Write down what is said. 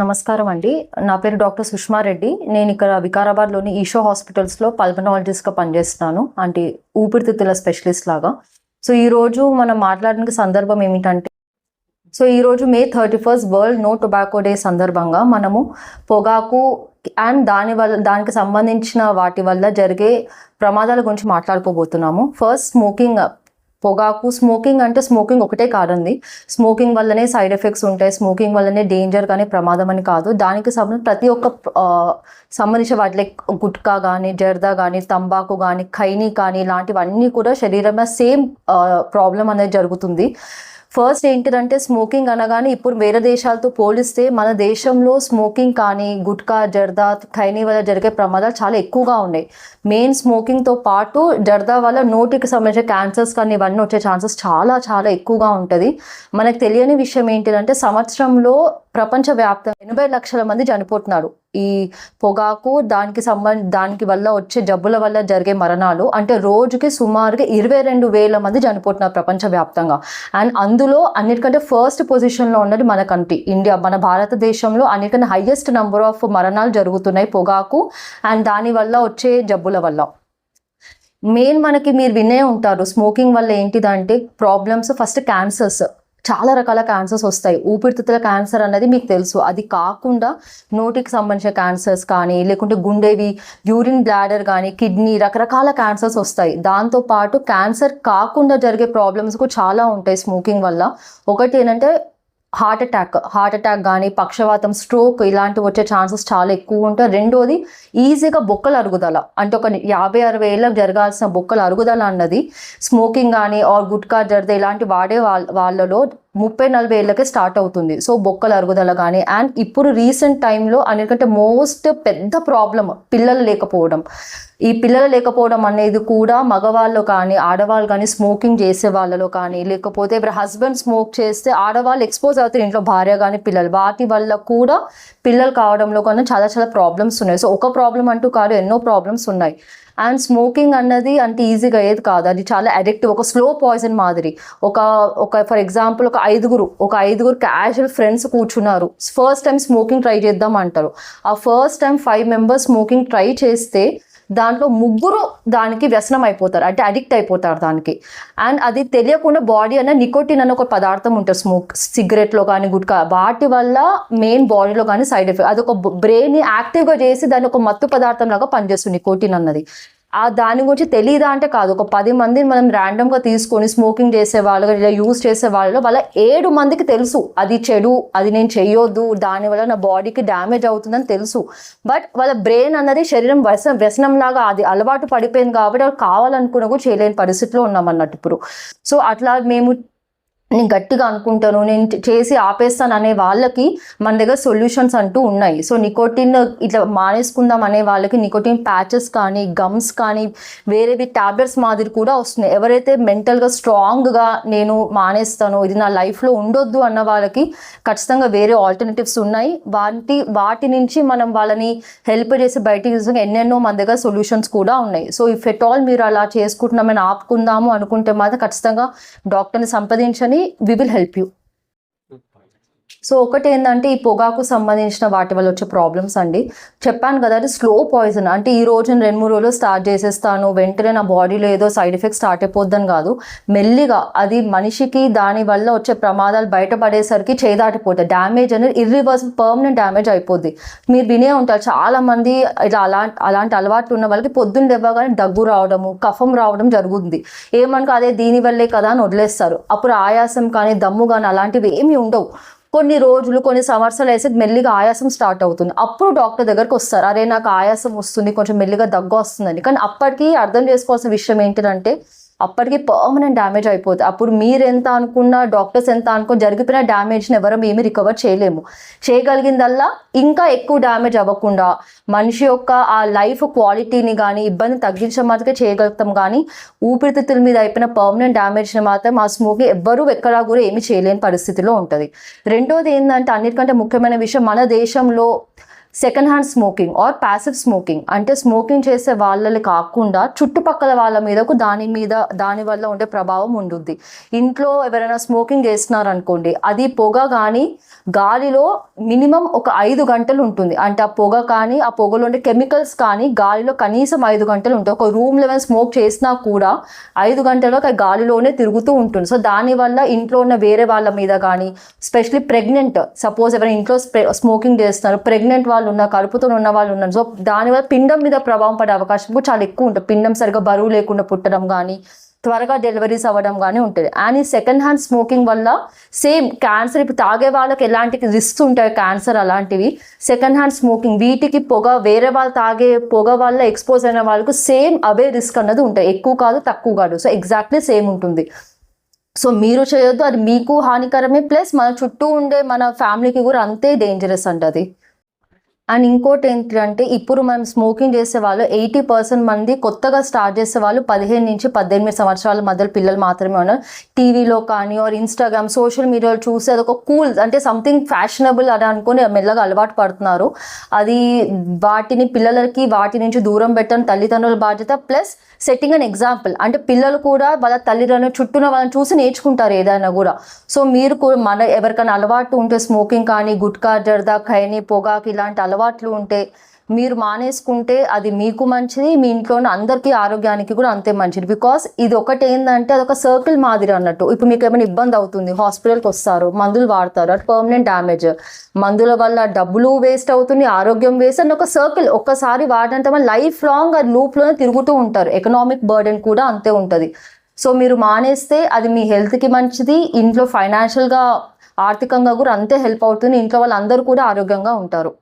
నమస్కారం అండి. నా పేరు డాక్టర్ సుష్మా రెడ్డి. నేను ఇక్కడ వికారాబాద్లోని ఈషో హాస్పిటల్స్లో పల్మనాలజిస్ట్గా పనిచేస్తున్నాను, అంటే ఊపిరితిత్తుల స్పెషలిస్ట్ లాగా. సో ఈరోజు మనం మాట్లాడడానికి సందర్భం ఏమిటంటే, ఈరోజు మే 31 వరల్డ్ నో టొబాకో డే సందర్భంగా మనము పొగాకు అండ్ దానికి సంబంధించిన వాటి వల్ల జరిగే ప్రమాదాల గురించి మాట్లాడుకోబోతున్నాము. ఫస్ట్ పొగాకు. స్మోకింగ్ అంటే స్మోకింగ్ ఒకటే కాదండి. స్మోకింగ్ వల్లనే సైడ్ ఎఫెక్ట్స్ ఉంటాయి, స్మోకింగ్ వల్లనే డేంజర్ కానీ ప్రమాదం అని కాదు. దానికి ప్రతి ఒక్క సంబంధించిన వాటి లైక్ గుట్కా కానీ, జర్దా కానీ, తంబాకు కానీ, ఖైనీ కానీ ఇలాంటివన్నీ కూడా శరీరంలో సేమ్ ప్రాబ్లం అనేది జరుగుతుంది. ఫస్ట్ ఏంటిదంటే, స్మోకింగ్ అనగానే ఇప్పుడు వేరే దేశాలతో పోలిస్తే మన దేశంలో స్మోకింగ్ కానీ, గుట్కా, జర్దా, ఖైనీ వల్ల జరిగే ప్రమాదాలు చాలా ఎక్కువగా ఉన్నాయి. మెయిన్ స్మోకింగ్తో పాటు జర్దా వల్ల నోటికి సంబంధించిన క్యాన్సర్స్ కానీ ఇవన్నీ వచ్చే ఛాన్సెస్ చాలా చాలా ఎక్కువగా ఉంటుంది. మనకు తెలియని విషయం ఏంటిదంటే, సంవత్సరంలో ప్రపంచవ్యాప్తంగా 80 లక్షల మంది చనిపోతున్నారు ఈ పొగాకు దానికి వల్ల వచ్చే జబ్బుల వల్ల జరిగే మరణాలు. అంటే రోజుకి సుమారుగా 22,000 మంది చనిపోతున్నారు ప్రపంచవ్యాప్తంగా. అండ్ అందులో అన్నిటికంటే ఫస్ట్ పొజిషన్లో ఉన్నది మన కంట్రీ ఇండియా. మన భారతదేశంలో అన్నిటికంటే హైయెస్ట్ నెంబర్ ఆఫ్ మరణాలు జరుగుతున్నాయి పొగాకు అండ్ దానివల్ల వచ్చే జబ్బుల వల్ల. మెయిన్ మీరు వినే ఉంటారు స్మోకింగ్ వల్ల ఏంటిదంటే ప్రాబ్లమ్స్. ఫస్ట్ క్యాన్సర్స్, చాలా రకాల క్యాన్సర్స్ వస్తాయి. ఊపిరితిత్తుల క్యాన్సర్ అనేది మీకు తెలుసు. అది కాకుండా నోటికి సంబంధించిన క్యాన్సర్స్ కానీ, లేకుంటే గుండెవి, యూరిన్ బ్లాడర్ కానీ, కిడ్నీ, రకరకాల క్యాన్సర్స్ వస్తాయి. దాంతోపాటు క్యాన్సర్ కాకుండా జరిగే ప్రాబ్లమ్స్ కూడా చాలా ఉంటాయి స్మోకింగ్ వల్ల. ఒకటి ఏంటంటే హార్ట్ అటాక్ కానీ, పక్షవాతం, స్ట్రోక్ ఇలాంటివి వచ్చే ఛాన్సెస్ చాలా ఎక్కువ ఉంటాయి. రెండోది ఈజీగా బొక్కల అరుగుదల, అంటే ఒక 50-60 ఏళ్ళకి జరగాల్సిన బొక్కల అరుగుదల అన్నది స్మోకింగ్ కానీ ఆర్ గుట్కా, జర్దా ఇలాంటి వాడే వాళ్ళలో 30-40 ఏళ్ళకే స్టార్ట్ అవుతుంది. సో బొక్కల అరుగుదల కానీ. అండ్ ఇప్పుడు రీసెంట్ టైంలో అన్నిటికంటే మోస్ట్ పెద్ద ప్రాబ్లం పిల్లలు లేకపోవడం. ఈ పిల్లలు లేకపోవడం అనేది కూడా మగవాళ్ళు కానీ ఆడవాళ్ళు కానీ స్మోకింగ్ చేసే వాళ్ళలో కానీ, లేకపోతే ఇప్పుడు హస్బెండ్ స్మోక్ చేస్తే ఆడవాళ్ళు ఎక్స్పోజ్ అవుతారు ఇంట్లో, భార్య కానీ పిల్లలు. వాటి వల్ల కూడా పిల్లలు కావడంలో కానీ చాలా చాలా ప్రాబ్లమ్స్ ఉన్నాయి. సో ఒక ప్రాబ్లం అంటూ కాదు, ఎన్నో ప్రాబ్లమ్స్ ఉన్నాయి. అండ్ స్మోకింగ్ అన్నది అంటే ఈజీగా అయ్యేది కాదు. అది చాలా అడిక్టివ్, ఒక స్లో పాయిజన్ మాదిరి. ఒక ఫర్ ఎగ్జాంపుల్ ఒక ఐదుగురు క్యాజువల్ ఫ్రెండ్స్ కూర్చున్నారు, ఫస్ట్ టైం స్మోకింగ్ ట్రై చేద్దాం అంటారు. ఆ first time 5 members smoking try చేస్తే దాంట్లో 3 దానికి వ్యసనం అయిపోతారు, అంటే అడిక్ట్ అయిపోతారు దానికి. అండ్ అది తెలియకుండా బాడీ అన్న నికోటిన్ అనే ఒక పదార్థం ఉంటుంది సిగరెట్లో కానీ గుట్కా, వాటి వల్ల మెయిన్ బాడీలో కానీ సైడ్ ఎఫెక్ట్. అది ఒక బ్రెయిన్ని యాక్టివ్గా చేసి దాన్ని ఒక మత్తు పదార్థం లాగా పనిచేస్తుంది నికోటిన్ అన్నది. దాని గురించి తెలియదా అంటే కాదు. ఒక 10 మందిని మనం ర్యాండమ్గా తీసుకొని స్మోకింగ్ చేసే వాళ్ళు ఇలా యూజ్ చేసే వాళ్ళలో 7 మందికి తెలుసు అది చెడు, అది నేను చెయ్యొద్దు, దానివల్ల నా బాడీకి డ్యామేజ్ అవుతుందని తెలుసు. బట్ వాళ్ళ బ్రెయిన్ అన్నది శరీరం వ్యసనం లాగా అది అలవాటు పడిపోయింది కాబట్టి వాళ్ళు కావాలనుకున్న కూడా చేయలేని పరిస్థితిలో ఉన్నాం అన్నట్టు ఇప్పుడు. సో అట్లా నేను గట్టిగా అనుకుంటాను, నేను చేసి ఆపేస్తాను అనే వాళ్ళకి మన దగ్గర సొల్యూషన్స్ అంటూ ఉన్నాయి. సో నికోటిన్ ఇట్లా మానేసుకుందాం అనే వాళ్ళకి నికోటిన్ ప్యాచెస్ కానీ, గమ్స్ కానీ, వేరేవి ట్యాబ్లెట్స్ మాదిరి కూడా వస్తున్నాయి. ఎవరైతే మెంటల్గా స్ట్రాంగ్గా నేను మానేస్తాను, ఇది నా లైఫ్లో ఉండొద్దు అన్న వాళ్ళకి ఖచ్చితంగా వేరే ఆల్టర్నేటివ్స్ ఉన్నాయి. వాటి నుంచి మనం వాళ్ళని హెల్ప్ చేసి బయటికి తీసుకుని ఎన్నెన్నో మన దగ్గర సొల్యూషన్స్ కూడా ఉన్నాయి. సో ఇఫ్ ఎట్ ఆల్ మీరు అలా చేసుకుంటున్నామని ఆపుకుందాము అనుకుంటే మాత్రం ఖచ్చితంగా డాక్టర్ని సంప్రదించని we will help you. So ఒకటి ఏంటంటే ఈ పొగాకు సంబంధించిన వాటి వల్ల వచ్చే ప్రాబ్లమ్స్ అండి. చెప్పాను కదా, అది స్లో పాయిజన్. అంటే ఈ రోజు 2-3 రోజులు స్టార్ట్ చేసేస్తాను, వెంటనే నా బాడీలో ఏదో సైడ్ ఎఫెక్ట్ స్టార్ట్ అయిపోద్దని కాదు. మెల్లిగా అది మనిషికి దాని వల్ల వచ్చే ప్రమాదాలు బయటపడేసరికి చేదాటిపోతాయి. డ్యామేజ్ అనేది ఇర్రివర్సిబుల్ పర్మనెంట్ డ్యామేజ్ అయిపోద్ది. మీరు వినే ఉంటారు చాలా మంది ఇలా అలాంటి అలవాట్లు ఉన్న వాళ్ళకి పొద్దున్న లేవగానే దగ్గు రావడము, కఫం రావడం జరుగుతుంది. ఏమనుకో అదే దీనివల్లే కదా అని వదిలేస్తారు. అప్పుడు ఆయాసం కానీ, దమ్ము కానీ అలాంటివి ఏమీ ఉండవు. కొన్ని రోజులు, కొన్ని సంవత్సరాలు వేసి మెల్లిగా ఆయాసం స్టార్ట్ అవుతుంది. అప్పుడు డాక్టర్ దగ్గరకు వస్తారు, అరే నాకు ఆయాసం వస్తుంది, కొంచెం మెల్లిగా దగ్గు వస్తుందని. కానీ అప్పటికి అర్థం చేసుకోవాల్సిన విషయం ఏంటంటే అప్పటికి పర్మనెంట్ డ్యామేజ్ అయిపోతుంది. అప్పుడు మీరు ఎంత అనుకున్నా, డాక్టర్స్ ఎంత అనుకున్నా, జరిగిపోయిన డ్యామేజ్ని ఎవరు ఏమి రికవర్ చేయలేము. చేయగలిగిందల్లా ఇంకా ఎక్కువ డ్యామేజ్ అవ్వకుండా మనిషి యొక్క ఆ లైఫ్ క్వాలిటీని కానీ ఇబ్బంది తగ్గించడం మాత్రమే చేయగలుగుతాం. కానీ ఊపిరితిత్తుల మీద అయిపోయిన పర్మనెంట్ డ్యామేజ్ని మాత్రం ఆ స్మోకింగ్ ఎవ్వరూ ఎక్కడా కూడా ఏమి చేయలేని పరిస్థితిలో ఉంటుంది. రెండోది ఏంటంటే అన్నిటికంటే ముఖ్యమైన విషయం, మన దేశంలో second hand smoking or passive smoking, అంటే స్మోకింగ్ చేసే వాళ్ళని కాకుండా చుట్టుపక్కల వాళ్ళ మీదకు దాని వల్ల ఉండే ప్రభావం ఉంటుంది. ఇంట్లో ఎవరైనా స్మోకింగ్ చేస్తున్నారనుకోండి, అది పొగ కానీ గాలిలో మినిమం ఒక 5 గంటలు ఉంటుంది. అంటే ఆ పొగ కానీ ఆ పొగలో ఉండే కెమికల్స్ కానీ గాలిలో కనీసం 5 గంటలు ఉంటాయి. ఒక రూమ్ లెవెల్ స్మోక్ చేసినా కూడా 5 గంటల్లో గాలిలోనే తిరుగుతూ ఉంటుంది. సో దానివల్ల ఇంట్లో ఉన్న వేరే వాళ్ళ మీద కానీ, స్పెషలీ ప్రెగ్నెంట్, సపోజ్ ఎవరైనా ఇంట్లో స్మోకింగ్ చేస్తున్నారు, ప్రెగ్నెంట్ వాళ్ళు ఉన్న, కడుపుతో ఉన్న వాళ్ళు ఉన్నారు, సో దానివల్ల పిండం మీద ప్రభావం పడే అవకాశం కూడా చాలా ఎక్కువ ఉంటుంది. పిండం సరిగ్గా బరువు లేకుండా పుట్టడం కానీ, త్వరగా డెలివరీస్ అవ్వడం కానీ ఉంటుంది. అండ్ ఈ సెకండ్ హ్యాండ్ స్మోకింగ్ వల్ల సేమ్ క్యాన్సర్, ఇప్పుడు తాగే వాళ్ళకి ఎలాంటి రిస్క్స్ ఉంటాయి క్యాన్సర్ అలాంటివి, సెకండ్ హ్యాండ్ స్మోకింగ్ వీటికి వేరే వాళ్ళు తాగే పొగ వల్ల ఎక్స్పోజ్ అయిన వాళ్ళకు సేమ్ అవే రిస్క్ అన్నది ఉంటాయి. ఎక్కువ కాదు తక్కువ కాదు, సో ఎగ్జాక్ట్లీ సేమ్ ఉంటుంది. సో మీరు చేయొద్దు, అది మీకు హానికరమే, ప్లస్ మన చుట్టూ ఉండే మన ఫ్యామిలీకి కూడా అంతే డేంజరస్ అంట అది. అండ్ ఇంకోటి ఏంటంటే, ఇప్పుడు మనం స్మోకింగ్ చేసే వాళ్ళు 80% మంది కొత్తగా స్టార్ట్ చేసే వాళ్ళు 15 నుంచి 18 సంవత్సరాల మధ్య పిల్లలు మాత్రమే ఉన్నారు. టీవీలో కానీ ఆర్ ఇన్స్టాగ్రామ్ సోషల్ మీడియాలో చూసి అదొక కూల్, అంటే సంథింగ్ ఫ్యాషనబుల్ అని అనుకుని మెల్లగా అలవాటు పడుతున్నారు. అది పిల్లలకి వాటి నుంచి దూరం పెట్టడం తల్లిదండ్రుల బాధ్యత, ప్లస్ సెట్టింగ్ అన్ ఎగ్జాంపుల్, అంటే పిల్లలు కూడా వాళ్ళ తల్లిదండ్రులు చుట్టూన వాళ్ళని చూసి నేర్చుకుంటారు ఏదైనా కూడా. సో మీరు కూడా ఎవరికైనా అలవాటు ఉంటే స్మోకింగ్ కానీ, గుట్కా, జర్దా, ఖైనీ, పొగాకు ఇలాంటి అలవాట్లు ఉంటే మీరు మానేసుకుంటే అది మీకు మంచిది, మీ ఇంట్లో అందరికీ ఆరోగ్యానికి కూడా అంతే మంచిది. బికాస్ ఇది ఒకటి ఏంటంటే అదొక సర్కిల్ మాదిరి అన్నట్టు. ఇప్పుడు మీకు ఏమైనా ఇబ్బంది అవుతుంది, హాస్పిటల్కి వస్తారు, మందులు వాడతారు, అది పర్మనెంట్ డ్యామేజ్, మందుల వల్ల డబ్బులు వేస్ట్ అవుతుంది, ఆరోగ్యం వేస్ట్ అని ఒక సర్కిల్. ఒక్కసారి వాడినంత మన లైఫ్ లాంగ్ ఆ లూప్లోనే తిరుగుతూ ఉంటారు. ఎకనామిక్ బర్డెన్ కూడా అంతే ఉంటుంది. సో మీరు మానేస్తే అది మీ హెల్త్కి మంచిది, ఇంట్లో ఫైనాన్షియల్గా ఆర్థికంగా కూడా అంతే హెల్ప్ అవుతుంది, ఇంట్లో వాళ్ళందరూ కూడా ఆరోగ్యంగా ఉంటారు.